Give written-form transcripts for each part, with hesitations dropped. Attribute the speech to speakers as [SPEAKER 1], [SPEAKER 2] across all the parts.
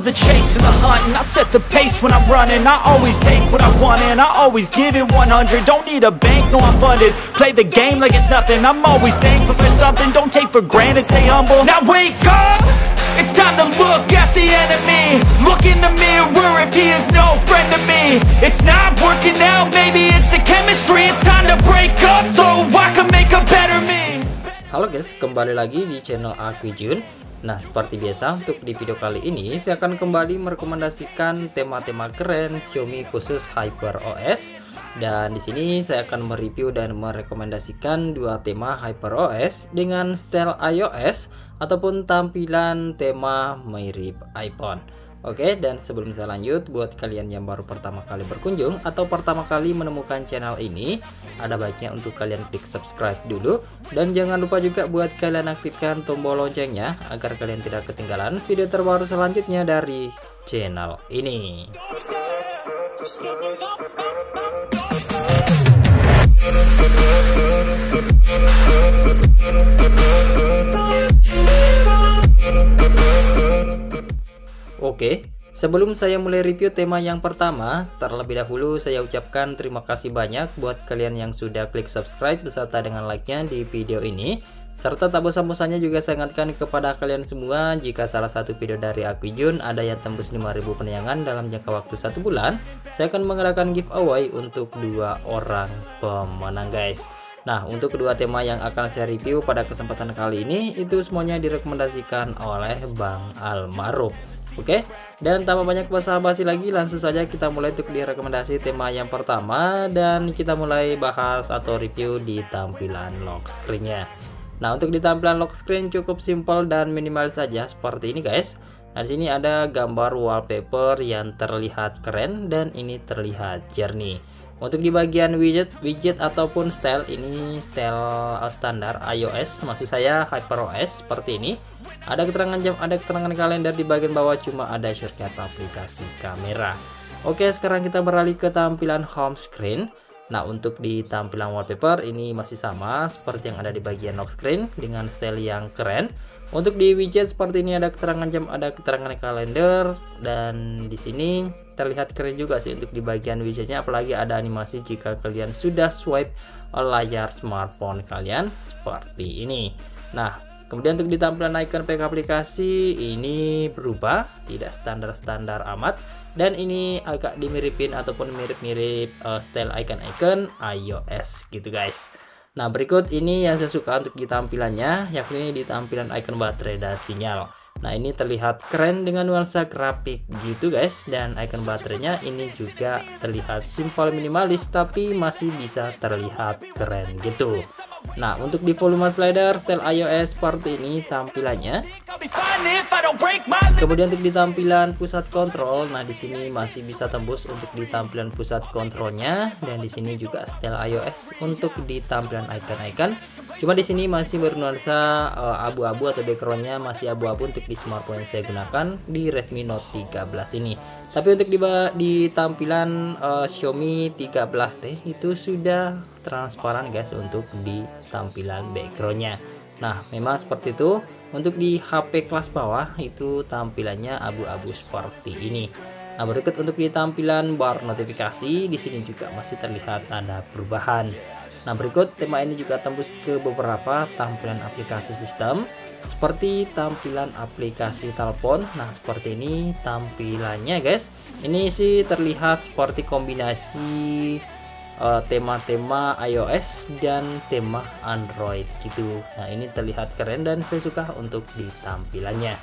[SPEAKER 1] love the chase and the hunt, and I set the pace when I'm running. I always take what I want and I always give it 100. Don't need a bank, no I'm funded. Play the game like it's nothing. I'm always thankful for something. Don't take for granted, stay humble. Now wake up, it's time to look at the enemy. Look in the mirror if he is no friend to me. It's not working out, maybe it's the chemistry. It's time to break up so I can make a better me.
[SPEAKER 2] Halo guys, kembali lagi di channel aku Jun. Nah, seperti biasa untuk di video kali ini saya akan kembali merekomendasikan tema-tema keren Xiaomi khusus HyperOS. Dan di sini saya akan mereview dan merekomendasikan dua tema HyperOS dengan style iOS ataupun tampilan tema mirip iPhone. Oke, dan sebelum saya lanjut, buat kalian yang baru pertama kali berkunjung atau pertama kali menemukan channel ini, ada baiknya untuk kalian klik subscribe dulu. Dan jangan lupa juga buat kalian aktifkan tombol loncengnya agar kalian tidak ketinggalan video terbaru selanjutnya dari channel ini. Oke, sebelum saya mulai review tema yang pertama, terlebih dahulu saya ucapkan terima kasih banyak buat kalian yang sudah klik subscribe beserta dengan like-nya di video ini. Serta tak bosan-bosannya juga saya ingatkan kepada kalian semua, jika salah satu video dari aku Jun ada yang tembus 5.000 penayangan dalam jangka waktu 1 bulan, saya akan mengadakan giveaway untuk 2 orang pemenang guys. Nah, untuk kedua tema yang akan saya review pada kesempatan kali ini, itu semuanya direkomendasikan oleh Bang Almarhum. Oke, dan tanpa banyak basa-basi lagi, langsung saja kita mulai untuk di rekomendasi tema yang pertama, dan kita mulai bahas atau review di tampilan lock screen-nya. Nah, untuk di tampilan lock screen cukup simpel dan minimal saja seperti ini guys. Nah, di sini ada gambar wallpaper yang terlihat keren dan ini terlihat jernih. Untuk di bagian widget ataupun style, ini style standar iOS, maksud saya HyperOS seperti ini. Ada keterangan jam, ada keterangan kalender di bagian bawah, cuma ada shortcut aplikasi kamera. Oke, sekarang kita beralih ke tampilan home screen. Nah, untuk di tampilan wallpaper ini masih sama seperti yang ada di bagian lock screen dengan style yang keren. Untuk di widget seperti ini ada keterangan jam, ada keterangan kalender, dan di sini terlihat keren juga sih untuk di bagian widgetnya, apalagi ada animasi jika kalian sudah swipe layar smartphone kalian seperti ini. Nah, kemudian untuk di tampilan icon pack aplikasi ini berubah, tidak standar-standar amat, dan ini agak dimiripin ataupun mirip-mirip style icon-icon iOS gitu guys. Nah, berikut ini yang saya suka untuk di tampilannya, yakni di tampilan icon baterai dan sinyal. Nah, ini terlihat keren dengan nuansa grafik gitu guys, dan icon baterainya ini juga terlihat simpel minimalis tapi masih bisa terlihat keren gitu. Nah, untuk di volume slider style iOS seperti ini tampilannya. Kemudian untuk di tampilan pusat kontrol, nah di sini masih bisa tembus untuk di tampilan pusat kontrolnya, dan di sini juga style iOS untuk di tampilan icon-icon. Cuma di sini masih bernuansa abu-abu atau backgroundnya masih abu-abu untuk di smartphone yang saya gunakan di Redmi Note 13 ini. Tapi untuk di tampilan Xiaomi 13T itu sudah transparan guys untuk di tampilan backgroundnya. Nah, memang seperti itu. Untuk di HP kelas bawah itu tampilannya abu-abu seperti ini. Nah, berikut untuk di tampilan bar notifikasi, di sini juga masih terlihat ada perubahan. Nah, berikut tema ini juga tembus ke beberapa tampilan aplikasi sistem seperti tampilan aplikasi telepon. Nah, seperti ini tampilannya guys. Ini sih terlihat seperti kombinasi tema-tema iOS dan tema Android gitu. Nah, ini terlihat keren dan saya suka untuk di tampilannya.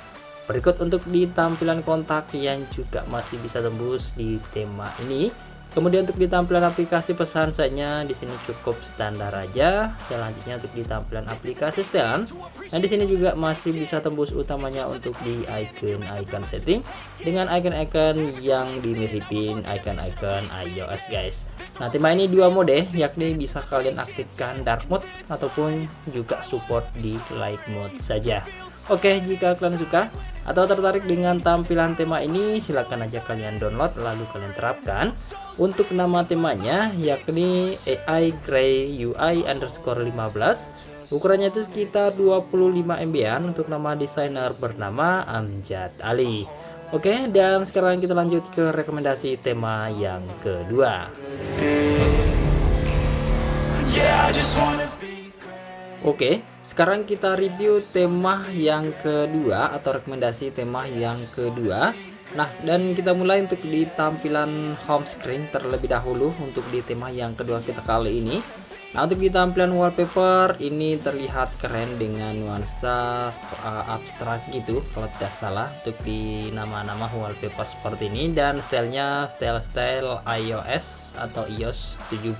[SPEAKER 2] Berikut untuk di tampilan kontak yang juga masih bisa tembus di tema ini. Kemudian untuk di tampilan aplikasi pesan saja di sini cukup standar aja. Selanjutnya untuk di tampilan aplikasi setelan, nah di sini juga masih bisa tembus utamanya untuk di icon setting dengan icon-icon yang dimiripin icon-icon iOS guys. Nah, tema ini dua mode, yakni bisa kalian aktifkan dark mode ataupun juga support di light mode saja. Oke, jika kalian suka atau tertarik dengan tampilan tema ini, silahkan aja kalian download lalu kalian terapkan. Untuk nama temanya yakni AI Gray UI _ 15. Ukurannya itu sekitar 25 MB-an untuk nama desainer bernama Amjad Ali. Oke, dan sekarang kita lanjut ke rekomendasi tema yang kedua. Oke, sekarang kita review tema yang kedua atau rekomendasi tema yang kedua. Nah, dan kita mulai untuk di tampilan home screen terlebih dahulu untuk di tema yang kedua kita kali ini. Nah, untuk di tampilan wallpaper ini terlihat keren dengan nuansa abstrak gitu kalau tidak salah untuk di nama-nama wallpaper seperti ini, dan stylenya style iOS atau iOS 17.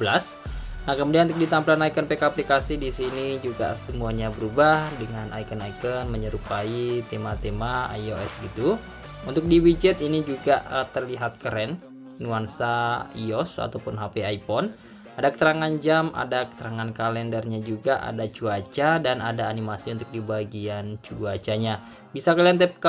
[SPEAKER 2] Nah, kemudian untuk di tampilan icon PK aplikasi di sini juga semuanya berubah dengan icon-icon menyerupai tema-tema iOS gitu. Untuk di widget ini juga terlihat keren, nuansa iOS ataupun HP iPhone. Ada keterangan jam, ada keterangan kalendernya juga, ada cuaca, dan ada animasi untuk di bagian cuacanya. Bisa kalian tap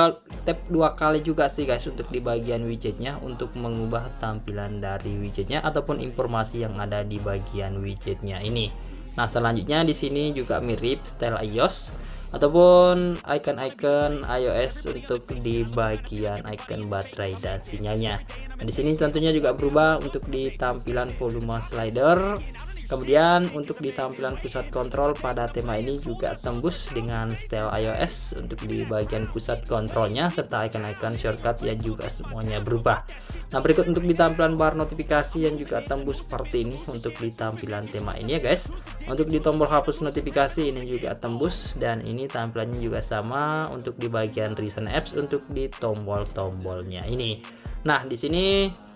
[SPEAKER 2] 2 kali juga sih guys untuk di bagian widgetnya untuk mengubah tampilan dari widgetnya ataupun informasi yang ada di bagian widgetnya ini. Nah, selanjutnya di sini juga mirip style iOS ataupun icon-icon iOS untuk di bagian icon baterai dan sinyalnya. Nah, di sini tentunya juga berubah untuk di tampilan volume slider. Kemudian untuk di tampilan pusat kontrol pada tema ini juga tembus dengan style iOS untuk di bagian pusat kontrolnya, serta icon-icon shortcut yang juga semuanya berubah. Nah, berikut untuk di tampilan bar notifikasi yang juga tembus seperti ini untuk di tampilan tema ini ya guys. Untuk di tombol hapus notifikasi ini juga tembus, dan ini tampilannya juga sama untuk di bagian recent apps untuk di tombol-tombolnya ini. Nah, di sini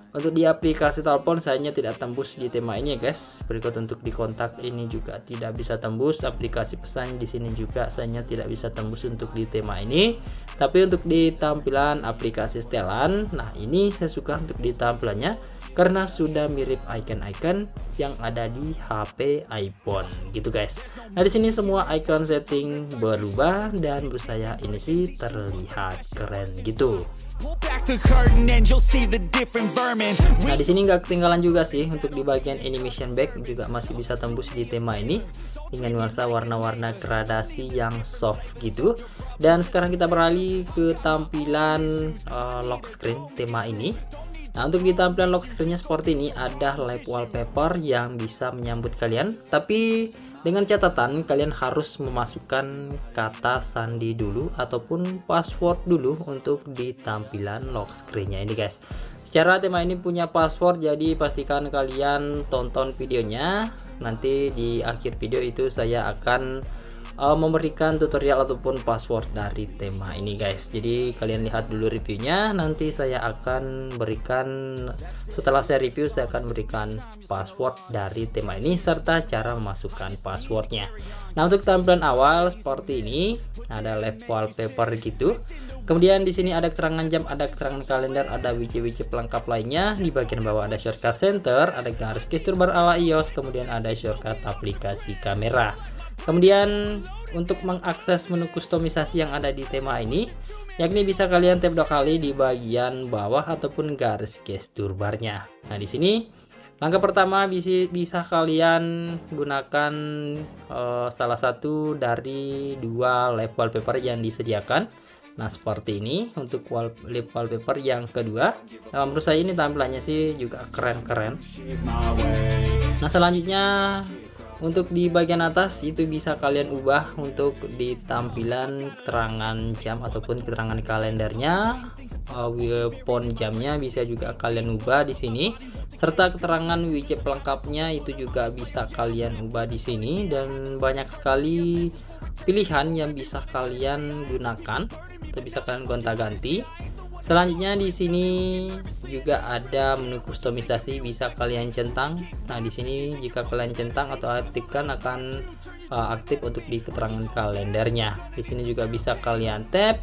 [SPEAKER 2] untuk di aplikasi telepon sayangnya tidak tembus di tema ini ya guys. Berikut untuk di kontak ini juga tidak bisa tembus. Aplikasi pesan di sini juga sayangnya tidak bisa tembus untuk di tema ini. Tapi untuk di tampilan aplikasi setelan, nah ini saya suka untuk di tampilannya karena sudah mirip icon-icon yang ada di HP iPhone gitu guys. Nah, di sini semua icon setting berubah dan menurut saya ini sih terlihat keren gitu. Nah, di sini nggak ketinggalan juga sih untuk di bagian animation back juga masih bisa tembus di tema ini dengan nuansa warna-warna gradasi yang soft gitu. Dan sekarang kita beralih ke tampilan lock screen tema ini. Nah, untuk di tampilan lock screennya seperti ini, ada live wallpaper yang bisa menyambut kalian, tapi dengan catatan kalian harus memasukkan kata sandi dulu ataupun password dulu untuk di tampilan lock screennya ini guys. Secara tema ini punya password, jadi pastikan kalian tonton videonya. Nanti di akhir video itu saya akan memberikan tutorial ataupun password dari tema ini guys. Jadi kalian lihat dulu reviewnya, nanti saya akan berikan, setelah saya review saya akan berikan password dari tema ini serta cara memasukkan passwordnya. Nah, untuk tampilan awal seperti ini, ada live wallpaper gitu. Kemudian di sini ada keterangan jam, ada keterangan kalender, ada widget-widget pelengkap lainnya. Di bagian bawah ada shortcut center, ada garis gestur bar ala iOS, kemudian ada shortcut aplikasi kamera. Kemudian untuk mengakses menu kustomisasi yang ada di tema ini, yakni bisa kalian tap 2 kali di bagian bawah ataupun garis gestur barnya. Nah, di sini langkah pertama bisa kalian gunakan salah satu dari 2 live wallpaper yang disediakan. Nah, seperti ini untuk live wallpaper yang kedua. Nah, menurut saya ini tampilannya sih juga keren-keren. Nah, selanjutnya untuk di bagian atas itu bisa kalian ubah untuk di tampilan keterangan jam ataupun keterangan kalendernya, font jamnya bisa juga kalian ubah di sini, serta keterangan widget pelengkapnya itu juga bisa kalian ubah di sini, dan banyak sekali pilihan yang bisa kalian gunakan atau bisa kalian gonta-ganti. Selanjutnya di sini juga ada menu kustomisasi bisa kalian centang. Nah, di sini jika kalian centang atau aktifkan akan aktif untuk di keterangan kalendernya. Di sini juga bisa kalian tap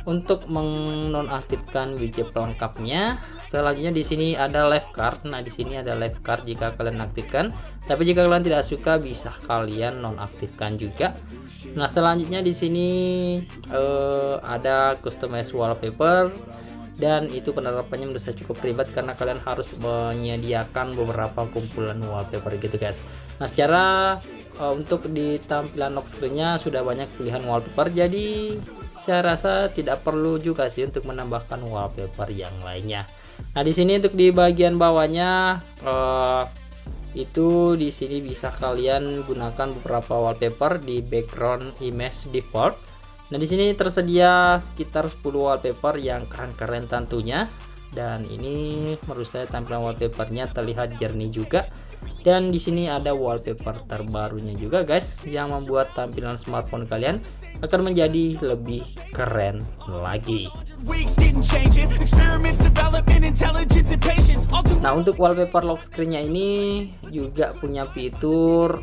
[SPEAKER 2] untuk menonaktifkan widget pelengkapnya. Selanjutnya di sini ada live card. Nah, di sini ada live card jika kalian aktifkan. Tapi jika kalian tidak suka bisa kalian nonaktifkan juga. Nah, selanjutnya di sini ada customize wallpaper, dan itu penerapannya menurut saya cukup ribet karena kalian harus menyediakan beberapa kumpulan wallpaper gitu guys. Nah, secara untuk di tampilan lock screennya sudah banyak pilihan wallpaper, jadi saya rasa tidak perlu juga sih untuk menambahkan wallpaper yang lainnya. Nah, di sini untuk di bagian bawahnya itu di sini bisa kalian gunakan beberapa wallpaper di background image default. Nah, di sini tersedia sekitar 10 wallpaper yang keren-keren tentunya. Dan ini menurut saya tampilan wallpapernya terlihat jernih juga. Dan di sini ada wallpaper terbarunya juga guys, yang membuat tampilan smartphone kalian akan menjadi lebih keren lagi. Nah, untuk wallpaper lock screen-nya ini juga punya fitur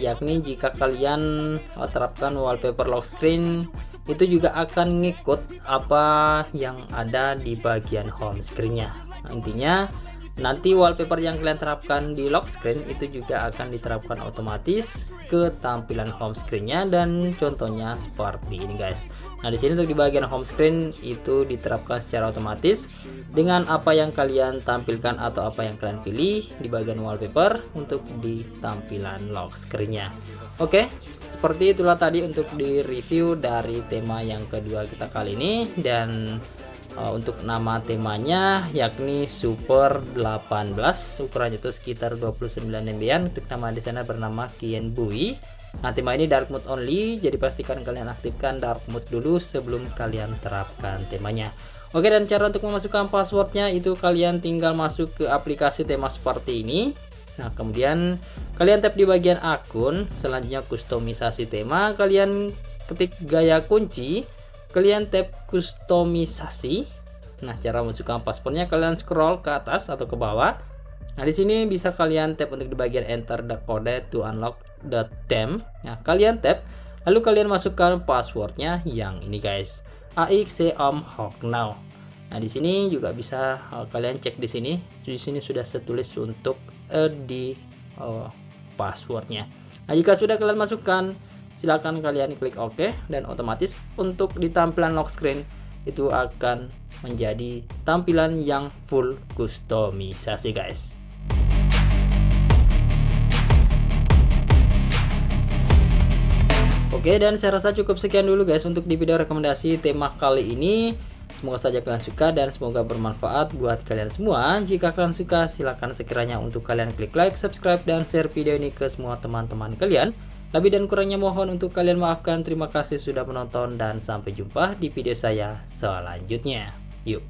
[SPEAKER 2] yakni jika kalian terapkan wallpaper lock screen, itu juga akan ngikut apa yang ada di bagian home screen-nya. Nah, intinya nanti wallpaper yang kalian terapkan di lock screen itu juga akan diterapkan otomatis ke tampilan home screen-nya, dan contohnya seperti ini guys. Nah, di sini untuk di bagian home screen itu diterapkan secara otomatis dengan apa yang kalian tampilkan atau apa yang kalian pilih di bagian wallpaper untuk di tampilan lock screen-nya. Oke, seperti itulah tadi untuk di review dari tema yang kedua kita kali ini. Dan untuk nama temanya yakni Super 18, ukurannya itu sekitar 29 MB. Untuk nama desainer bernama Kian Bui. Nah, tema ini dark mode only, jadi pastikan kalian aktifkan dark mode dulu sebelum kalian terapkan temanya. Oke, dan cara untuk memasukkan passwordnya itu kalian tinggal masuk ke aplikasi tema seperti ini. Nah, kemudian kalian tap di bagian akun, selanjutnya kustomisasi tema, kalian ketik gaya kunci, kalian tap kustomisasi. Nah, cara memasukkan passwordnya kalian scroll ke atas atau ke bawah. Nah, di sini bisa kalian tap untuk di bagian enter the code to unlock the theme. Nah, kalian tap, lalu kalian masukkan passwordnya yang ini guys, AXCOMHOKNOW. Nah, di sini juga bisa kalian cek di sini. Di sini sudah tertulis untuk di passwordnya. Nah, jika sudah kalian masukkan, silakan kalian klik OK, dan otomatis untuk di tampilan lock screen itu akan menjadi tampilan yang full kustomisasi guys. Oke, dan saya rasa cukup sekian dulu guys untuk di video rekomendasi tema kali ini. Semoga saja kalian suka dan semoga bermanfaat buat kalian semua. Jika kalian suka, silahkan sekiranya untuk kalian klik like, subscribe, dan share video ini ke semua teman-teman kalian. Lebih dan kurangnya mohon untuk kalian maafkan. Terima kasih sudah menonton dan sampai jumpa di video saya selanjutnya. Yuk.